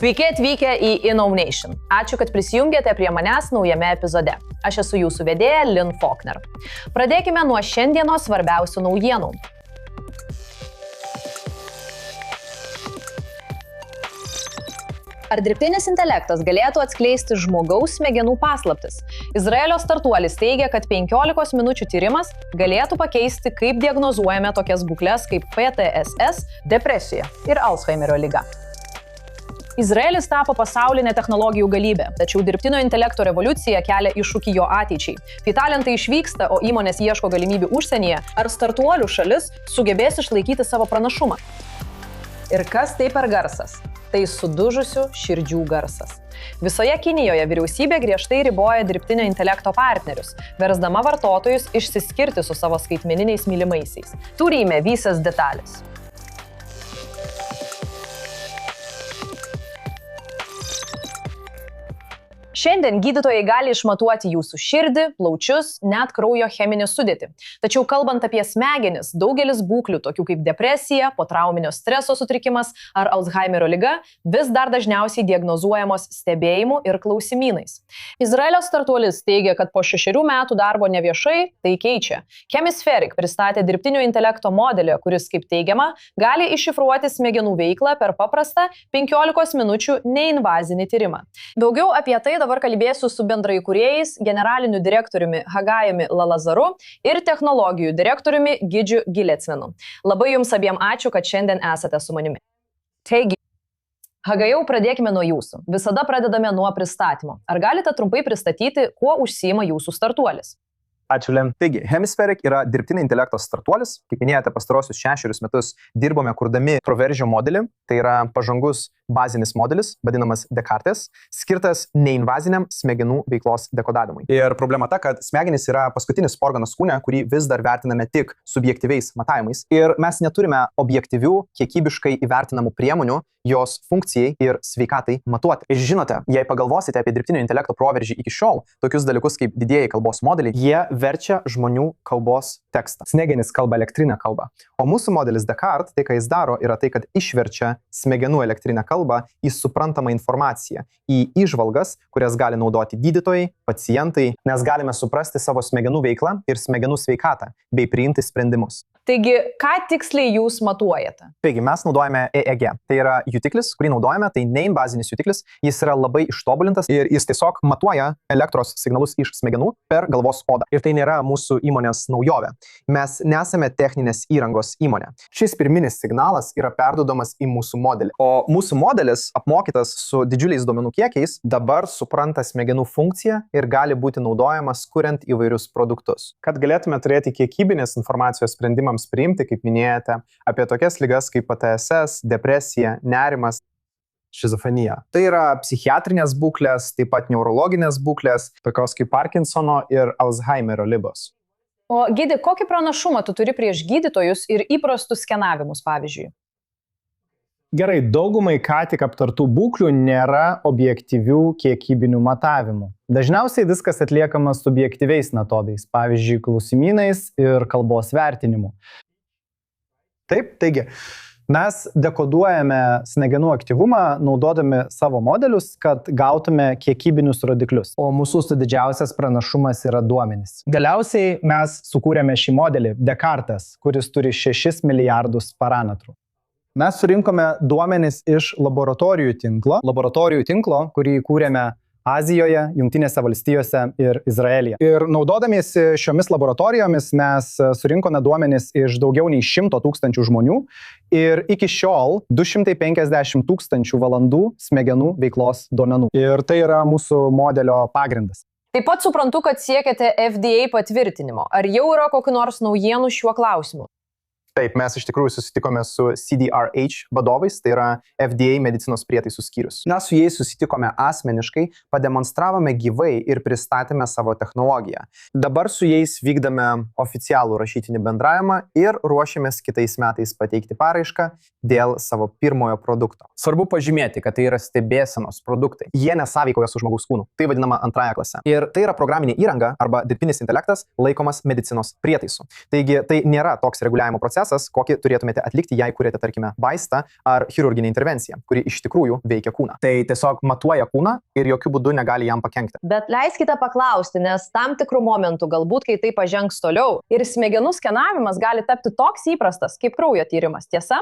Sveiki atvykę į InnoVation. Ačiū, kad prisijungėte prie manęs naujame epizode. Aš esu jūsų vedėja Lynn Faulkner. Pradėkime nuo šiandienos svarbiausių naujienų. Ar dirbtinis intelektas galėtų atskleisti žmogaus smegenų paslaptis? Izraelio startuolis teigia, kad 15 minučių tyrimas galėtų pakeisti, kaip diagnozuojame tokias būkles kaip PTSS, depresija ir Alzheimerio liga. Izraelis tapo pasaulinė technologijų galybė, tačiau dirbtinio intelekto revoliucija kelia iššūkį jo ateičiai. Kai talentai išvyksta, o įmonės ieško galimybių užsienyje, ar startuolių šalis sugebės išlaikyti savo pranašumą? Ir kas tai per garsas? Tai sudužusių širdžių garsas. Visoje Kinijoje vyriausybė griežtai riboja dirbtinio intelekto partnerius, versdama vartotojus išsiskirti su savo skaitmeniniais mylimaisiais. Turime visas detalės. Šiandien gydytojai gali išmatuoti jūsų širdį, plaučius, net kraujo cheminę sudėtį. Tačiau kalbant apie smegenis, daugelis būklių, tokių kaip depresija, potrauminio streso sutrikimas ar Alzheimerio liga, vis dar dažniausiai diagnozuojamos stebėjimu ir klausimynais. Izraelio startuolis teigia, kad po 6 metų darbo neviešai tai keičia. Chemispheric pristatė dirbtinio intelekto modelį, kuris, kaip teigiama, gali iššifruoti smegenų veiklą per paprastą 15 minučių neinvazinį tyrimą. Daugiau apie tai dabar kalbėsiu su bendraįkūrėjais, generaliniu direktoriumi Hagajumi Lalazaru ir technologijų direktoriumi Gidžiu Gilecvinu. Labai jums abiem ačiū, kad šiandien esate su manimi. Taigi, Hagajau, pradėkime nuo jūsų. Visada pradedame nuo pristatymo. Ar galite trumpai pristatyti, kuo užsiima jūsų startuolis? Ačiū, Lem. Taigi, Hemispheric yra dirbtinio intelekto startuolis. Kaip minėjote, pastarosius 6 metus dirbome kurdami Proveržio modelį. Tai yra pažangus bazinis modelis, vadinamas Descartes, skirtas neinvaziniam smegenų veiklos dekodavimui. Ir problema ta, kad smegenys yra paskutinis organas kūne, kurį vis dar vertiname tik subjektyviais matavimais. Ir mes neturime objektyvių, kiekybiškai įvertinamų priemonių jos funkcijai ir sveikatai matuoti. Ir žinote, jei pagalvosite apie dirbtinio intelekto proveržį iki šiol, tokius dalykus kaip didieji kalbos modeliai, jie verčia žmonių kalbos tekstą. Smegenys kalba elektrinę kalbą. O mūsų modelis Descartes, tai ką jis daro, yra tai, kad išverčia smegenų elektrinę kalbą į suprantamą informaciją, į įžvalgas, kurias gali naudoti gydytojai, pacientai, nes galime suprasti savo smegenų veiklą ir smegenų sveikatą, bei priimti sprendimus. Taigi, ką tiksliai jūs matuojate? Taigi, mes naudojame EEG. Tai yra jutiklis, kurį naudojame, tai neinvazinis jutiklis. Jis yra labai ištobulintas ir jis tiesiog matuoja elektros signalus iš smegenų per galvos odą. Ir tai nėra mūsų įmonės naujovė. Mes nesame techninės įrangos įmonė. Šis pirminis signalas yra perduodamas į mūsų modelį. O mūsų modelis, apmokytas su didžiuliais duomenų kiekiais, dabar supranta smegenų funkciją ir gali būti naudojamas kuriant įvairius produktus. Kad galėtume turėti kiekybinės informacijos sprendimą priimti, kaip minėjote, apie tokias ligas kaip PTSS, depresija, nerimas, šizofrenija. Tai yra psichiatrinės būklės, taip pat neurologinės būklės, tokios kaip Parkinsono ir Alzheimerio ligos. O Gidi, kokį pranašumą tu turi prieš gydytojus ir įprastus skenavimus, pavyzdžiui? Gerai, daugumai ką tik aptartų būklių nėra objektyvių kiekybinių matavimų. Dažniausiai viskas atliekama subjektyviais metodais, pavyzdžiui, klausimynais ir kalbos vertinimu. Taip, taigi, mes dekoduojame smegenų aktyvumą, naudodami savo modelius, kad gautume kiekybinius rodiklius. O mūsų didžiausias pranašumas yra duomenys. Galiausiai mes sukūrėme šį modelį, Descartes, kuris turi 6 milijardus parametrų. Mes surinkome duomenis iš laboratorijų tinklo, kurį kūrėme Azijoje, Jungtinėse valstijose ir Izraelyje. Ir naudodamiesi šiomis laboratorijomis mes surinkome duomenis iš daugiau nei 100 000 žmonių ir iki šiol 250 000 valandų smegenų veiklos duomenų. Ir tai yra mūsų modelio pagrindas. Taip pat suprantu, kad siekiate FDA patvirtinimo. Ar jau yra kokių nors naujienų šiuo klausimu? Taip, mes iš tikrųjų susitikome su CDRH vadovais, tai yra FDA medicinos prietaisų skyrius. Mes su jais susitikome asmeniškai, pademonstravome gyvai ir pristatėme savo technologiją. Dabar su jais vykdame oficialų rašytinį bendravimą ir ruošiamės kitais metais pateikti paraišką dėl savo pirmojo produkto. Svarbu pažymėti, kad tai yra stebėsenos produktai. Jie nesąveikoja su žmogaus kūnu. Tai vadinama antrąja klase. Ir tai yra programinė įranga arba dirbtinis intelektas laikomas medicinos prietaisu. Taigi tai nėra toks reguliavimo procesas, procesas, kokį turėtumėte atlikti, jei kuriate, tarkime, vaistą ar chirurginę intervenciją, kuri iš tikrųjų veikia kūną. Tai tiesiog matuoja kūną ir jokių būdų negali jam pakenkti. Bet leiskite paklausti, nes tam tikrų momentų, galbūt kai tai pažengs toliau ir smegenų skenavimas gali tapti toks įprastas kaip kraujo tyrimas. Tiesa?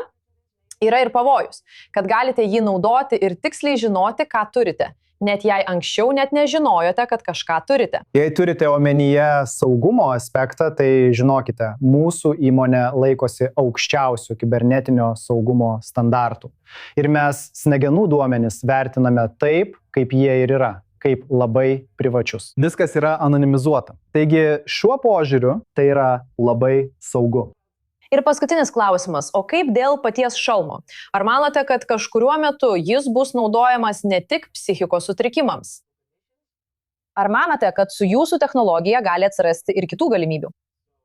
Yra ir pavojus, kad galite jį naudoti ir tiksliai žinoti, ką turite. Net jei anksčiau net nežinojote, kad kažką turite. Jei turite omenyje saugumo aspektą, tai žinokite, mūsų įmonė laikosi aukščiausių kibernetinio saugumo standartų. Ir mes smegenų duomenis vertiname taip, kaip jie ir yra, kaip labai privačius. Viskas yra anonimizuota. Taigi šiuo požiūriu tai yra labai saugu. Ir paskutinis klausimas, o kaip dėl paties šalmo? Ar manote, kad kažkuriuo metu jis bus naudojamas ne tik psichikos sutrikimams? Ar manote, kad su jūsų technologija gali atsirasti ir kitų galimybių?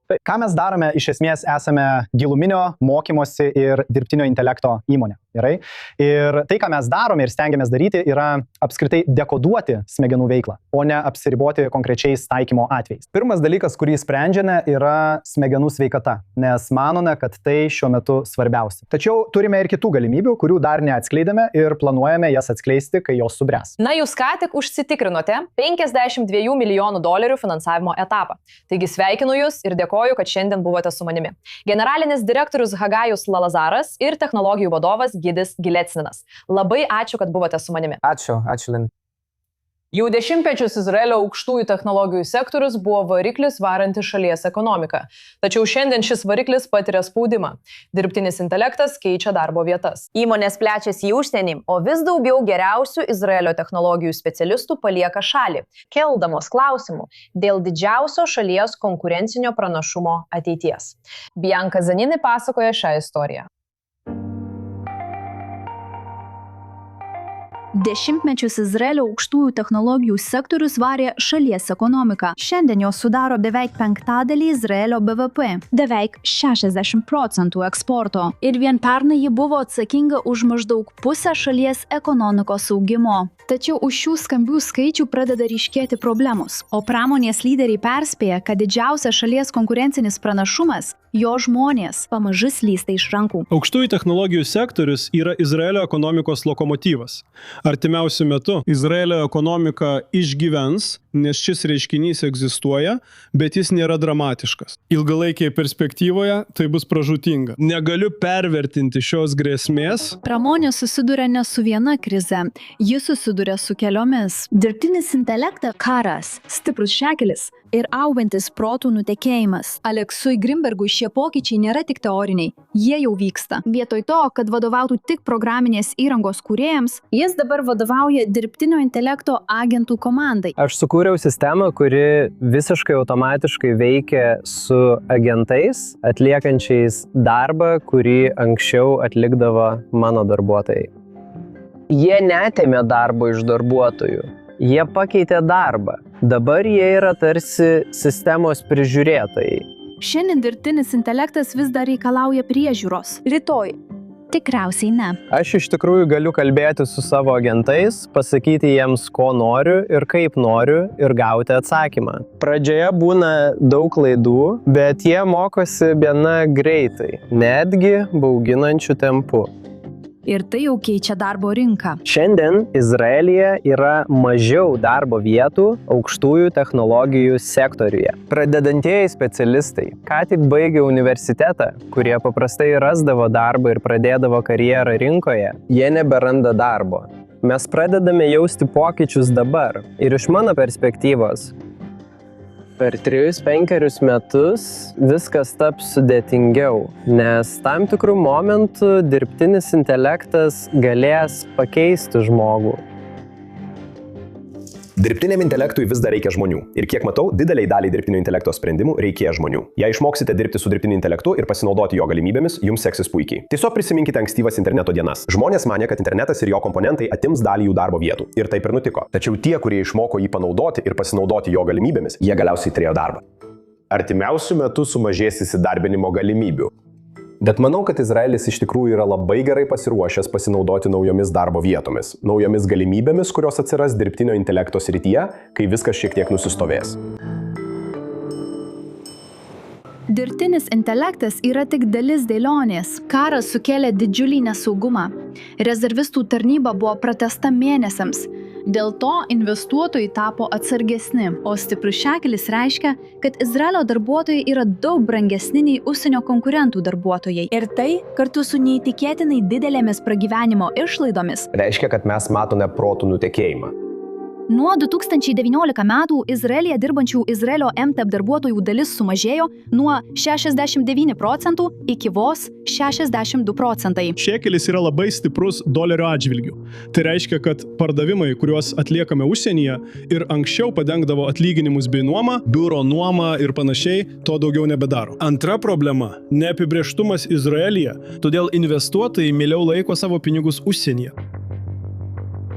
Tai, ką mes darome, iš esmės esame giluminio mokymosi ir dirbtinio intelekto įmonė. Gerai? Ir tai, ką mes darome ir stengiamės daryti, yra apskritai dekoduoti smegenų veiklą, o ne apsiriboti konkrečiais taikymo atvejais. Pirmas dalykas, kurį sprendžiame, yra smegenų sveikata, nes manome, kad tai šiuo metu svarbiausia. Tačiau turime ir kitų galimybių, kurių dar neatskleidėme ir planuojame jas atskleisti, kai jos subręs. Na, jūs ką tik užsitikrinote $52 milijonų finansavimo etapą. Taigi sveikinu jūs ir dėkoju, kad šiandien buvote su manimi. Generalinis direktorius Hagajus Lalazaras ir technologijų vadovas Gidis Giletsninas. Labai ačiū, kad buvote su manimi. Ačiū, Lin. Jau dešimtmečius Izraelio aukštųjų technologijų sektorius buvo variklis varantis šalies ekonomiką. Tačiau šiandien šis variklis patiria spaudimą. Dirbtinis intelektas keičia darbo vietas. Įmonės plečiasi į užsienį, o vis daugiau geriausių Izraelio technologijų specialistų palieka šalį, keldamos klausimų dėl didžiausio šalies konkurencinio pranašumo ateities. Bianca Zanini pasakoja šią istoriją. Dešimtmečius Izraelio aukštųjų technologijų sektorius varė šalies ekonomiką. Šiandien jos sudaro beveik 1/5 Izraelio BVP, beveik 60% eksporto. Ir vien pernai ji buvo atsakinga už maždaug pusę šalies ekonomikos augimo. Tačiau už šių skambių skaičių pradeda ryškėti problemos, o pramonės lyderiai perspėja, kad didžiausias šalies konkurencinis pranašumas – jo žmonės pamažu slysta iš rankų. Aukštųjų technologijų sektorius yra Izraelio ekonomikos lokomotyvas. Artimiausiu metu Izraelio ekonomika išgyvens, nes šis reiškinys egzistuoja, bet jis nėra dramatiškas. Ilgalaikėje perspektyvoje tai bus pražūtinga. Negaliu pervertinti šios grėsmės. Pramonė susiduria ne su viena krize, ji susiduria su keliomis. Dirbtinis intelektas, karas, stiprus šekelis ir augantis protų nutekėjimas. Aleksui Grimbergui šie pokyčiai nėra tik teoriniai, jie jau vyksta. Vietoj to, kad vadovautų tik programinės įrangos kūrėjams, jis dabar vadovauja dirbtinio intelekto agentų komandai. Aš sukūriau sistemą, kuri visiškai automatiškai veikia su agentais, atliekančiais darbą, kurį anksčiau atlikdavo mano darbuotojai. Jie netėmė darbo iš darbuotojų, jie pakeitė darbą. Dabar jie yra tarsi sistemos prižiūrėtojai. Šiandien dirbtinis intelektas vis dar reikalauja priežiūros. Rytoj tikriausiai ne. Aš iš tikrųjų galiu kalbėti su savo agentais, pasakyti jiems, ko noriu ir kaip noriu ir gauti atsakymą. Pradžioje būna daug klaidų, bet jie mokosi gana greitai, netgi bauginančiu tempu. Ir tai jau keičia darbo rinką. Šiandien Izraelyje yra mažiau darbo vietų aukštųjų technologijų sektoriuje. Pradedantieji specialistai, ką tik baigė universitetą, kurie paprastai rasdavo darbą ir pradėdavo karjerą rinkoje, jie neberanda darbo. Mes pradedame jausti pokyčius dabar. Ir iš mano perspektyvos, per 3-5 metus viskas taps sudėtingiau, nes tam tikrų momentų dirbtinis intelektas galės pakeisti žmogų. Dirbtiniam intelektui vis dar reikia žmonių. Ir kiek matau, dideliai daliai dirbtinio intelekto sprendimų reikės žmonių. Jei išmoksite dirbti su dirbtiniu intelektu ir pasinaudoti jo galimybėmis, jums seksis puikiai. Tiesiog prisiminkite ankstyvas interneto dienas. Žmonės manė, kad internetas ir jo komponentai atims dalį jų darbo vietų. Ir taip ir nutiko. Tačiau tie, kurie išmoko jį panaudoti ir pasinaudoti jo galimybėmis, jie galiausiai turėjo darbą. Artimiausiu metu sumažės įsidarbinimo galimybių. Bet manau, kad Izraelis iš tikrųjų yra labai gerai pasiruošęs pasinaudoti naujomis darbo vietomis, naujomis galimybėmis, kurios atsiras dirbtinio intelekto srityje, kai viskas šiek tiek nusistovės. Dirbtinis intelektas yra tik dalis dėlionės. Karas sukėlė didžiulį nesaugumą. Rezervistų tarnyba buvo pratęsta mėnesiams. Dėl to investuotojai tapo atsargesni, o stiprus šekelis reiškia, kad Izraelio darbuotojai yra daug brangesni nei užsienio konkurentų darbuotojai. Ir tai, kartu su neįtikėtinai didelėmis pragyvenimo išlaidomis, Reiškia, kad mes matome protų nutekėjimą. nuo 2019 metų Izraelyje dirbančių Izraelio MTAP darbuotojų dalis sumažėjo nuo 69% iki vos 62%. Šekelis yra labai stiprus dolerio atžvilgiu. Tai reiškia, kad pardavimai, kuriuos atliekame užsienyje ir anksčiau padengdavo atlyginimus bei nuomą, biuro nuomą ir panašiai, to daugiau nebedaro. Antra problema – neapibrėžtumas Izraelyje, todėl investuotojai mieliau laiko savo pinigus užsienyje.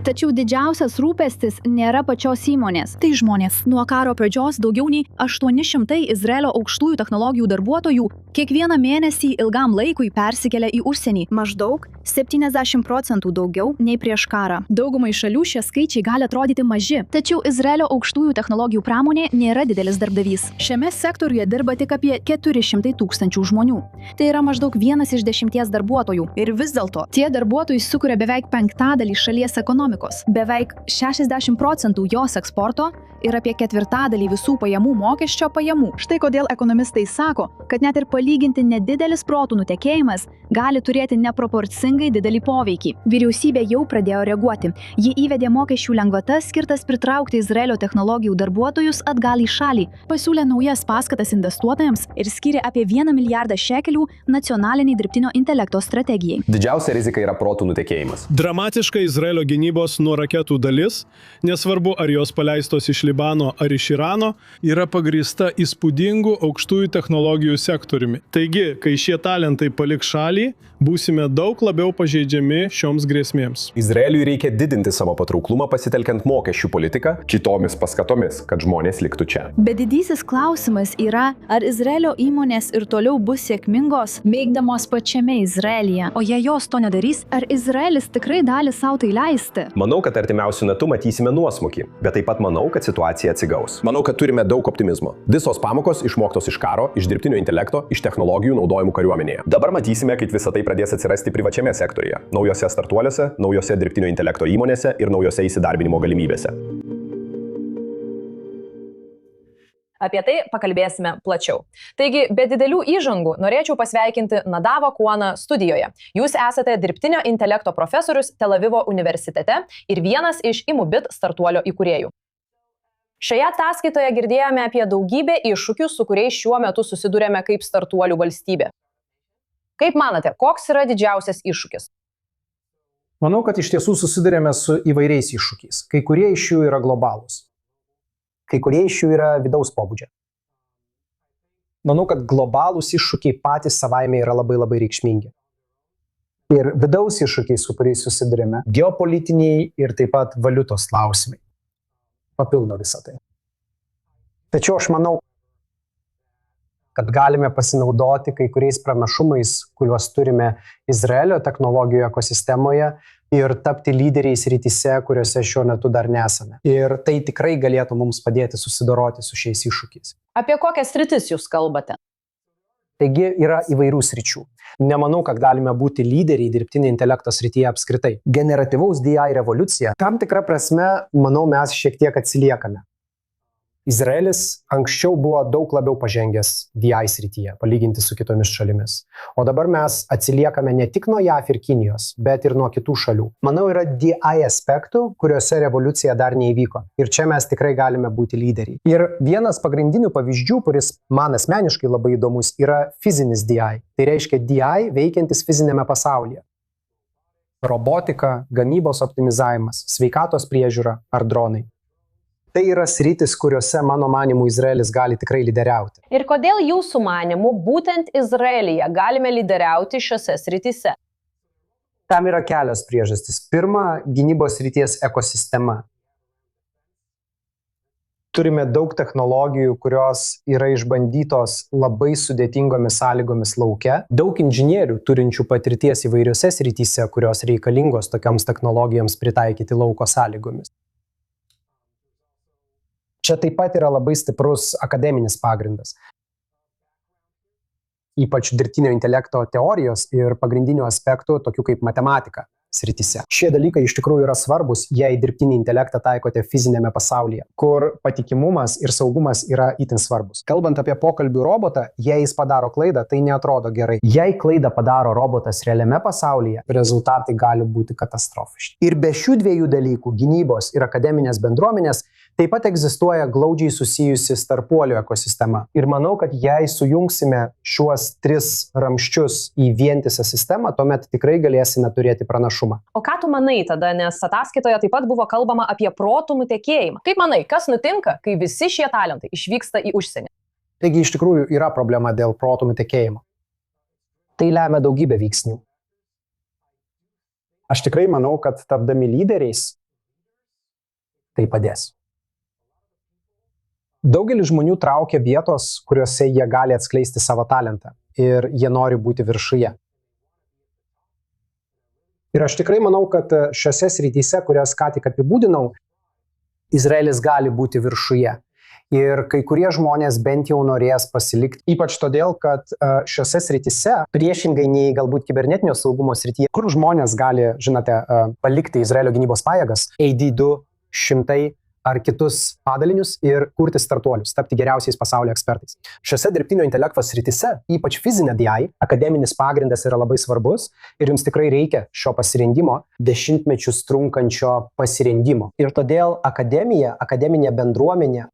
Tačiau didžiausias rūpestis nėra pačios įmonės. Tai žmonės. Nuo karo pradžios daugiau nei 800 Izraelio aukštųjų technologijų darbuotojų kiekvieną mėnesį ilgam laikui persikelia į užsienį. Maždaug 70% daugiau nei prieš karą. Daugumai šalių šie skaičiai gali atrodyti maži. Tačiau Izraelio aukštųjų technologijų pramonė nėra didelis darbdavys. Šiame sektoriuje dirba tik apie 400 tūkstančių žmonių. Tai yra maždaug 1 iš 10 darbuotojų. Ir vis dėlto, tie darbuotojai sukuria beveik 1/5 šalies ekonomikos. Beveik 60% jos eksporto ir apie 1/4 visų pajamų mokesčio pajamų. Štai kodėl ekonomistai sako, kad net ir palyginti nedidelis protų nutekėjimas gali turėti neproporcingai didelį poveikį. Vyriausybė jau pradėjo reaguoti. Ji įvedė mokesčių lengvatas skirtas pritraukti Izraelio technologijų darbuotojus atgal į šalį, pasiūlė naujas paskatas investuotojams ir skyrė apie 1 milijardą šekelių nacionaliniai dirbtinio intelekto strategijai. Didžiausia rizika yra protų nutekėjimas. Dramatiška Izraelio gynybos nuo raketų dalis, nesvarbu ar jos paleistos iš Libano ar iš Irano, yra pagrįsta įspūdingu aukštųjų technologijų sektoriumi. Taigi, kai šie talentai paliks šalį, būsime daug labiau pažeidžiami šioms grėsmėms. Izraeliui reikia didinti savo patrauklumą pasitelkiant mokesčių politiką kitomis paskatomis, kad žmonės liktų čia. Bet didysis klausimas yra, ar Izraelio įmonės ir toliau bus sėkmingos, veikdamos pačiame Izraelyje. O jei jos to nedarys, ar Izraelis tikrai gali savo tai leisti? Manau, kad artimiausiu metu matysime nuosmukį, bet taip pat manau, kad situacija atsigaus. Manau, kad turime daug optimizmo. Visos pamokos išmoktos iš karo, iš dirbtinio intelekto, iš technologijų naudojimų kariuomenėje. Dabar matysime, kaip visą tai pradės atsirasti privačiame sektoriuje, naujose startuoliuose, naujose dirbtinio intelekto įmonėse ir naujose įsidarbinimo galimybėse. Apie tai pakalbėsime plačiau. Taigi, be didelių įžangų norėčiau pasveikinti Nadavą Kuoną studijoje. Jūs esate dirbtinio intelekto profesorius Tel Avivo universitete ir vienas iš Imubit startuolio įkūrėjų. Šioje ataskaitoje girdėjome apie daugybę iššūkių, su kuriais šiuo metu susidurėme kaip startuolių valstybė. Kaip manote, koks yra didžiausias iššūkis? Manau, kad iš tiesų susidurėme su įvairiais iššūkiais. Kai kurie iš jų yra globalūs. Kai kurie iš jų yra vidaus pobūdžio. Manau, kad globalūs iššūkiai patys savaime yra labai reikšmingi. Ir vidaus iššūkiai, su kuriais susidurėme, geopolitiniai ir taip pat valiutos klausimai. Papildo visą tai. Tačiau aš manau, kad galime pasinaudoti kai kuriais pranašumais, kuriuos turime Izraelio technologijų ekosistemoje ir tapti lyderiais rytise, kuriuose šiuo metu dar nesame. Ir tai tikrai galėtų mums padėti susidoroti su šiais iššūkiais. Apie kokias sritis jūs kalbate? Taigi yra įvairių sričių. Nemanau, kad galime būti lyderiai dirbtinio intelekto srityje apskritai. Generatyvaus DI revoliucija, tam tikra prasme, manau, mes šiek tiek atsiliekame. Izraelis anksčiau buvo daug labiau pažengęs DI srityje, palyginti su kitomis šalimis. O dabar mes atsiliekame ne tik nuo JAV ir Kinijos, bet ir nuo kitų šalių. Manau, yra DI aspektų, kuriuose revoliucija dar neįvyko. Ir čia mes tikrai galime būti lyderiai. Ir vienas pagrindinių pavyzdžių, kuris man asmeniškai labai įdomus, yra fizinis DI. Tai reiškia DI veikiantis fizinėme pasaulyje. Robotika, gamybos optimizavimas, sveikatos priežiūra ar dronai. Tai yra sritis, kuriuose, mano manimu, Izraelis gali tikrai lyderiauti. Ir kodėl jūsų manimu būtent Izraelyje galime lyderiauti šiose srityse? Tam yra kelios priežastys. Pirma, gynybos srities ekosistema. Turime daug technologijų, kurios yra išbandytos labai sudėtingomis sąlygomis lauke. Daug inžinierių turinčių patirties įvairiose srityse, kurios reikalingos tokiams technologijoms pritaikyti lauko sąlygomis. Čia taip pat yra labai stiprus akademinis pagrindas. ypač dirbtinio intelekto teorijos ir pagrindinių aspektų, tokių kaip matematika srityse. Šie dalykai iš tikrųjų yra svarbus, jei dirbtinį intelektą taikote fizinėme pasaulyje, kur patikimumas ir saugumas yra itin svarbus. Kalbant apie pokalbių robotą, jei jis padaro klaidą, tai neatrodo gerai. Jei klaidą padaro robotas realiame pasaulyje, rezultatai gali būti katastrofiški. Ir be šių dviejų dalykų, gynybos ir akademinės bendruomenės, taip pat egzistuoja glaudžiai susijusi startuolių ekosistema. Ir manau, kad jei sujungsime šiuos 3 ramščius į vientisą sistemą, tuomet tikrai galėsime turėti pranašumą. O ką tu manai tada, nes ataskaitoje taip pat buvo kalbama apie protų nutekėjimą. Kaip manai, kas nutinka, kai visi šie talentai išvyksta į užsienį? Taigi iš tikrųjų yra problema dėl protų nutekėjimo. Tai lemia daugybę veiksnių. Aš tikrai manau, kad tapdami lyderiais tai padės. Daugelis žmonių traukia vietos, kuriuose jie gali atskleisti savo talentą ir jie nori būti viršuje. Ir aš tikrai manau, kad šiose srityse, kurias ką tik apibūdinau, Izraelis gali būti viršuje. Ir kai kurie žmonės bent jau norės pasilikti. Ypač todėl, kad šiose srityse, priešingai nei galbūt kibernetinio saugumo srityje, kur žmonės gali, žinote, palikti Izraelio gynybos pajėgas, AD2, 100 ar kitus padalinius ir kurti startuolius, tapti geriausiais pasaulio ekspertais. Šiose dirbtinio intelekto srityse, ypač fizinė DI, akademinis pagrindas yra labai svarbus ir jums tikrai reikia šio pasirengimo, dešimtmečius trunkančio pasirengimo. Ir todėl akademinė bendruomenė,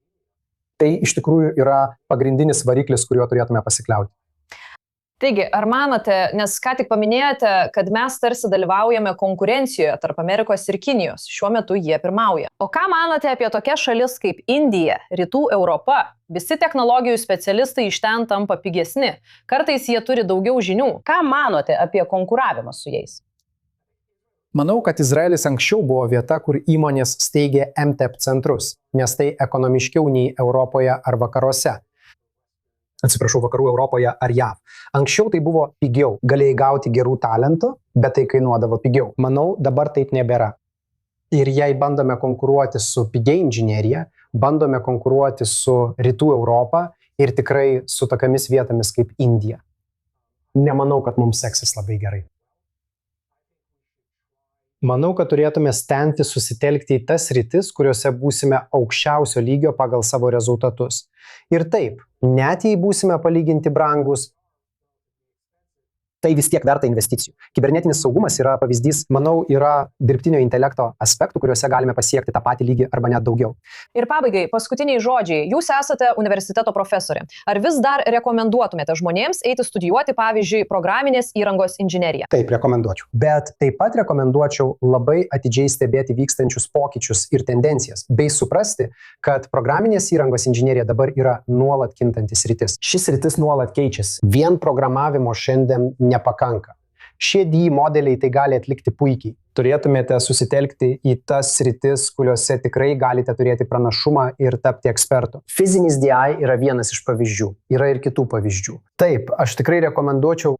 tai iš tikrųjų yra pagrindinis variklis, kuriuo turėtume pasikliauti. Taigi, ar manote, nes ką tik paminėjote, kad mes tarsi dalyvaujame konkurencijoje tarp Amerikos ir Kinijos, šiuo metu jie pirmauja. O ką manote apie tokias šalis kaip Indija, Rytų Europa? Visi technologijų specialistai iš ten tampa pigesni, kartais jie turi daugiau žinių. Ką manote apie konkuravimą su jais? Manau, kad Izraelis anksčiau buvo vieta, kur įmonės steigė MTEP centrus, nes tai ekonomiškiau nei Europoje ar vakaruose. Vakarų Europoje ar JAV. Anksčiau tai buvo pigiau, galėjai gauti gerų talentų, bet tai kainuodavo pigiau. Manau, dabar taip nebėra. Ir jei bandome konkuruoti su pigia inžinierija, bandome konkuruoti su Rytų Europą ir tikrai su tokiamis vietomis kaip Indija. Nemanau, kad mums seksis labai gerai. Manau, kad turėtume stengti susitelkti į tas sritis, kuriuose būsime aukščiausio lygio pagal savo rezultatus. Ir taip, net jei būsime palyginti brangus, tai vis tiek verta investicijų. Kibernetinis saugumas yra pavyzdys, manau, yra dirbtinio intelekto aspektų, kuriuose galime pasiekti tą patį lygį arba net daugiau. Ir pabaigai, paskutiniai žodžiai. Jūs esate universiteto profesorė. Ar vis dar rekomenduotumėte žmonėms eiti studijuoti, pavyzdžiui, programinės įrangos inžineriją? Taip, rekomenduočiau. Bet taip pat rekomenduočiau labai atidžiai stebėti vykstančius pokyčius ir tendencijas, bei suprasti, kad programinės įrangos inžinerija dabar yra nuolat kintantis sritis. Šis sritis nuolat keičiasi. Vien programavimo šiandien nepakanka. Šie DI modeliai tai gali atlikti puikiai. Turėtumėte susitelkti į tas sritis, kuriuose tikrai galite turėti pranašumą ir tapti ekspertu. Fizinis DI yra vienas iš pavyzdžių. Yra ir kitų pavyzdžių. Taip, aš tikrai rekomenduočiau,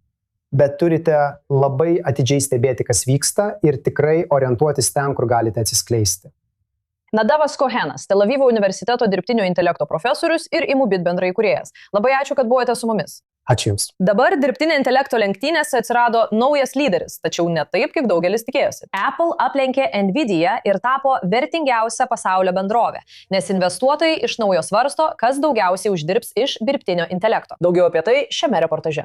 bet turite labai atidžiai stebėti, kas vyksta ir tikrai orientuotis ten, kur galite atsiskleisti. Nadavas Kohenas, Tel Avivo universiteto dirbtinio intelekto profesorius ir Imubit bendraįkūrėjas. Labai ačiū, kad buvote su mumis. Ačiū Jums. Dabar dirbtinio intelekto lenktynėse atsirado naujas lyderis, tačiau ne taip, kaip daugelis tikėjosi. Apple aplenkė Nvidia ir tapo vertingiausia pasaulio bendrovė, nes investuotojai iš naujo svarsto, kas daugiausiai uždirbs iš dirbtinio intelekto. Daugiau apie tai šiame reportaže.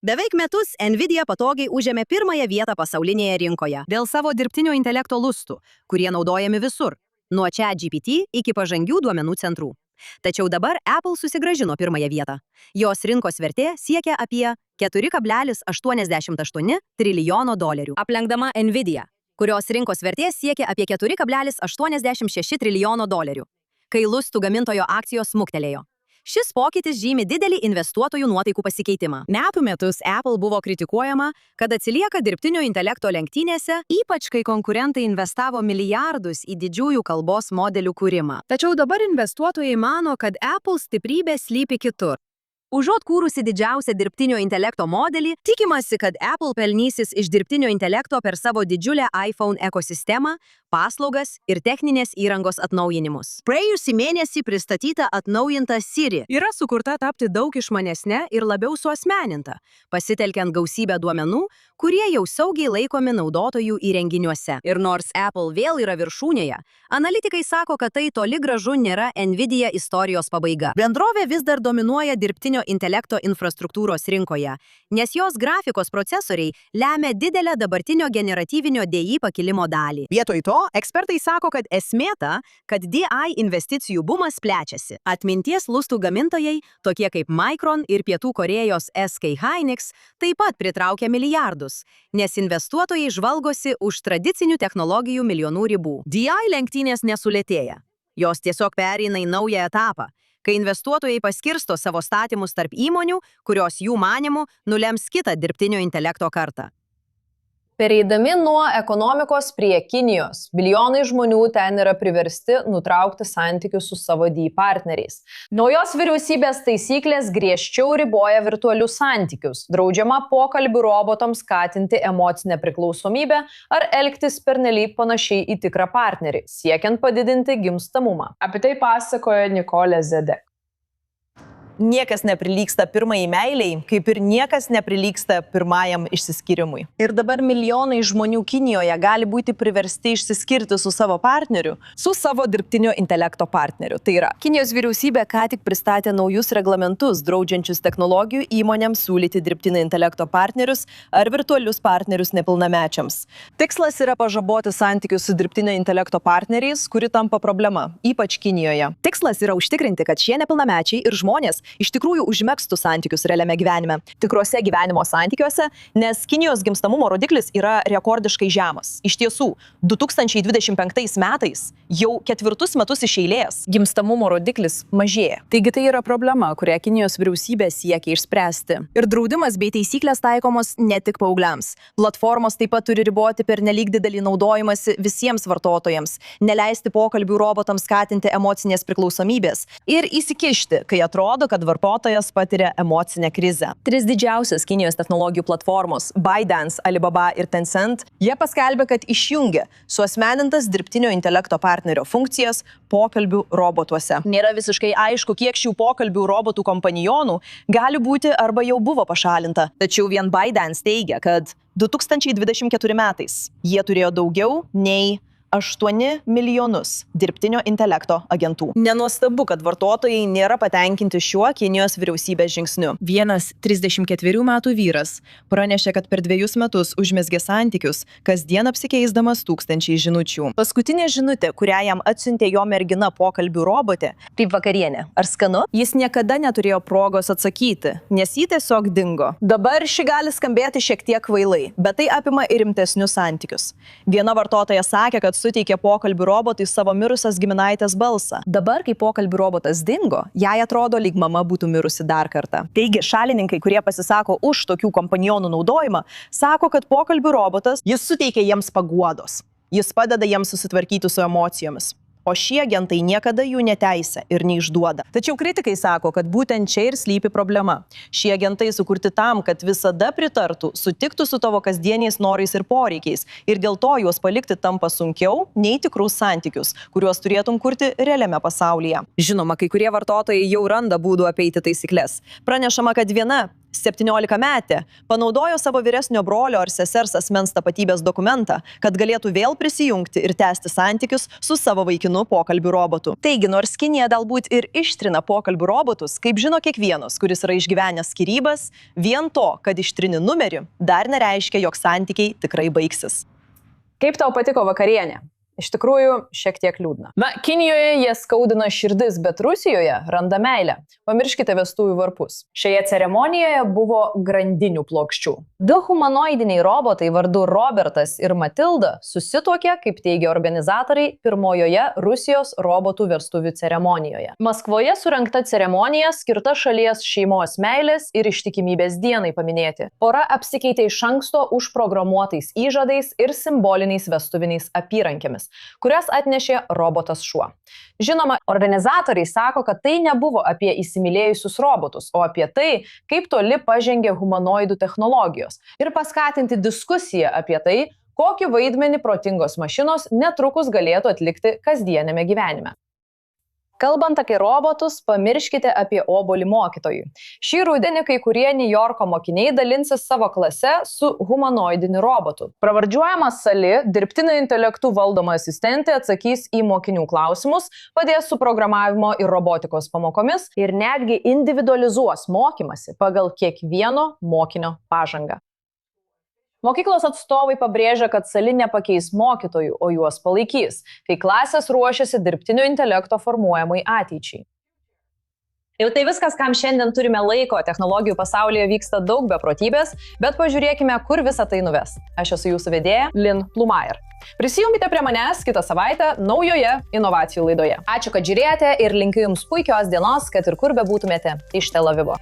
Beveik metus Nvidia patogiai užėmė pirmąją vietą pasaulinėje rinkoje dėl savo dirbtinio intelekto lustų, kurie naudojami visur, nuo ChatGPT iki pažangių duomenų centrų. Tačiau dabar Apple susigrąžino pirmąją vietą. Jos rinkos vertė siekia apie 4,88 trilijono dolerių, aplenkdama Nvidia, kurios rinkos vertė siekia apie 4,86 trilijono dolerių, kai lustų gamintojo akcijos smuktelėjo. Šis pokytis žymi didelį investuotojų nuotaikų pasikeitimą. Metų metus Apple buvo kritikuojama, kad atsilieka dirbtinio intelekto lenktynėse, ypač kai konkurentai investavo milijardus į didžiųjų kalbos modelių kūrimą. Tačiau dabar investuotojai mano, kad Apple stiprybė slypi kitur. Užuot kūrusi didžiausią dirbtinio intelekto modelį, tikimasi, kad Apple pelnysis iš dirbtinio intelekto per savo didžiulę iPhone ekosistemą, paslaugas ir techninės įrangos atnaujinimus. Praėjusį mėnesį pristatyta atnaujinta Siri yra sukurta tapti daug išmanesnė ir labiau suasmeninta, pasitelkiant gausybę duomenų, kurie jau saugiai laikomi naudotojų įrenginiuose. Ir nors Apple vėl yra viršūnėje, analitikai sako, kad tai toli gražu nėra Nvidia istorijos pabaiga. Bendrovė vis dar dominuoja dirbtinio intelekto infrastruktūros rinkoje, nes jos grafikos procesoriai lemia didelę dabartinio generatyvinio DI pakilimo dalį. Vietoj to, ekspertai sako, kad esmė ta, kad DI investicijų bumas plečiasi. Atminties lustų gamintojai, tokie kaip Micron ir Pietų Korėjos SK Hynix, taip pat pritraukia milijardus, nes investuotojai žvalgosi už tradicinių technologijų milijonų ribų. DI lenktynės nesulėtėja. Jos tiesiog pereina į naują etapą, kai investuotojai paskirsto savo statymus tarp įmonių, kurios jų manimų nulems kitą dirbtinio intelekto kartą. Pereidami nuo ekonomikos prie Kinijos, milijonai žmonių ten yra priversti nutraukti santykius su savo DI partneriais. Naujos vyriausybės taisyklės griežčiau riboja virtualius santykius, draudžiama pokalbių robotams skatinti emocinę priklausomybę ar elgtis pernelyg panašiai į tikrą partnerį, siekiant padidinti gimstamumą. Apie tai pasakojo Nikolė Zedek. Niekas neprilygsta pirmajai meiliai, kaip ir niekas neprilygsta pirmajam išsiskyrimui. Ir dabar milijonai žmonių Kinijoje gali būti priversti išsiskirti su savo partneriu, su savo dirbtinio intelekto partneriu. Tai yra, Kinijos vyriausybė ką tik pristatė naujus reglamentus, draudžiančius technologijų įmonėms siūlyti dirbtinio intelekto partnerius ar virtualius partnerius nepilnamečiams. Tikslas yra pažaboti santykius su dirbtinio intelekto partneriais, kuri tampa problema, ypač Kinijoje. Tikslas yra užtikrinti, kad šie nepilnamečiai ir žmonės iš tikrųjų užmegztų santykius realiame gyvenime, tikruose gyvenimo santykiuose, nes Kinijos gimstamumo rodiklis yra rekordiškai žemas. Iš tiesų, 2025 metais jau 4 metus iš eilės gimstamumo rodiklis mažėja. Taigi tai yra problema, kurią Kinijos vyriausybė siekia išspręsti. Ir draudimas bei taisyklės taikomos ne tik paaugliams. Platformos taip pat turi riboti pernelyg didelį naudojimąsi visiems vartotojams, neleisti pokalbių robotams skatinti emocinės priklausomybės ir įsikišti, kai atrodo, kad vartotojas patiria emocinę krizę. 3 didžiausios Kinijos technologijų platformos – ByteDance, Alibaba ir Tencent – jie paskelbė, kad išjungia suasmenintas dirbtinio intelekto partnerio funkcijas pokalbių robotuose. Nėra visiškai aišku, kiek šių pokalbių robotų kompanionų gali būti arba jau buvo pašalinta. Tačiau vien ByteDance teigia, kad 2024 metais jie turėjo daugiau nei 8 milijonus dirbtinio intelekto agentų. Nenuostabu, kad vartotojai nėra patenkinti šiuo Kinijos vyriausybės žingsniu. Vienas 34 metų vyras pranešė, kad per 2 metus užmezgė santykius, kasdien apsikeisdamas 1000 žinučių. Paskutinė žinutė, kurią jam atsiuntė jo mergina pokalbių robotė, kaip vakarienė. Ar skanu? Jis niekada neturėjo progos atsakyti, nes jį tiesiog dingo. Dabar ši gali skambėti šiek tiek kvailai, bet tai apima ir rimtesnius santykius. Viena vartotoja sakė, kad suteikė pokalbių robotui savo mirusios giminaitės balsą. Dabar, kai pokalbių robotas dingo, jai atrodo, lyg mama būtų mirusi dar kartą. Taigi, šalininkai, kurie pasisako už tokių kompanionų naudojimą, sako, kad pokalbių robotas, jis suteikia jiems paguodos. Jis padeda jiems susitvarkyti su emocijomis. O šie agentai niekada jų neteisia ir neišduoda. Tačiau kritikai sako, kad būtent čia ir slypi problema. Šie agentai sukurti tam, kad visada pritartų, sutiktų su tavo kasdieniais norais ir poreikiais ir dėl to juos palikti tampa sunkiau nei tikrus santykius, kuriuos turėtum kurti realiame pasaulyje. Žinoma, kai kurie vartotojai jau randa būdų apeiti taisyklės. Pranešama, kad viena 17-metė panaudojo savo vyresnio brolio ar sesers asmens tapatybės dokumentą, kad galėtų vėl prisijungti ir tęsti santykius su savo vaikinu pokalbių robotu. Taigi, nors Kinija galbūt ir ištrina pokalbių robotus, kaip žino kiekvienas, kuris yra išgyvenęs skyrybas, vien to, kad ištrini numerį, dar nereiškia, jog santykiai tikrai baigsis. Kaip tau patiko vakarienė? Iš tikrųjų, šiek tiek liūdna. Na, Kinijoje jie skaudina širdis, bet Rusijoje randa meilę. Pamirškite vestuvių varpus. Šioje ceremonijoje buvo grandinių plokščių. 2 humanoidiniai robotai vardu Robertas ir Matilda susituokė, kaip teigia organizatoriai, pirmojoje Rusijos robotų vestuvių ceremonijoje. Maskvoje surengta ceremonija skirta šalies šeimos meilės ir ištikimybės dienai paminėti. Pora apsikeitė iš anksto užprogramuotais įžadais ir simboliniais vestuviniais apyrankėmis. dovanas, kurias atnešė robotas šuo. Žinoma, organizatoriai sako, kad tai nebuvo apie įsimylėjusius robotus, o apie tai, kaip toli pažengė humanoidų technologijos ir paskatinti diskusiją apie tai, kokį vaidmenį protingos mašinos netrukus galėtų atlikti kasdienėme gyvenime. Kalbant apie robotus, pamirškite apie obuolį mokytojui. Šį rudenį kai kurie New Yorko mokiniai dalinsis savo klase su humanoidiniu robotu. Pravardžiuojama Sali, dirbtinio intelektų valdoma asistentė atsakys į mokinių klausimus, padės su programavimo ir robotikos pamokomis ir netgi individualizuos mokymasi pagal kiekvieno mokinio pažangą. Mokyklos atstovai pabrėžia, kad Sali nepakeis mokytojų, o juos palaikys, kai klasės ruošiasi dirbtinio intelekto formuojamai ateičiai. Jau tai viskas, kam šiandien turime laiko. Technologijų pasaulyje vyksta daug beprotybės, bet pažiūrėkime, kur visa tai nuves. Aš esu jūsų vedėja Lynn Plumayer. Prisijungite prie manęs kitą savaitę naujoje inovacijų laidoje. Ačiū, kad žiūrėjote ir linkiu jums puikios dienos, kad ir kur bebūtumėte iš Tel Avivo.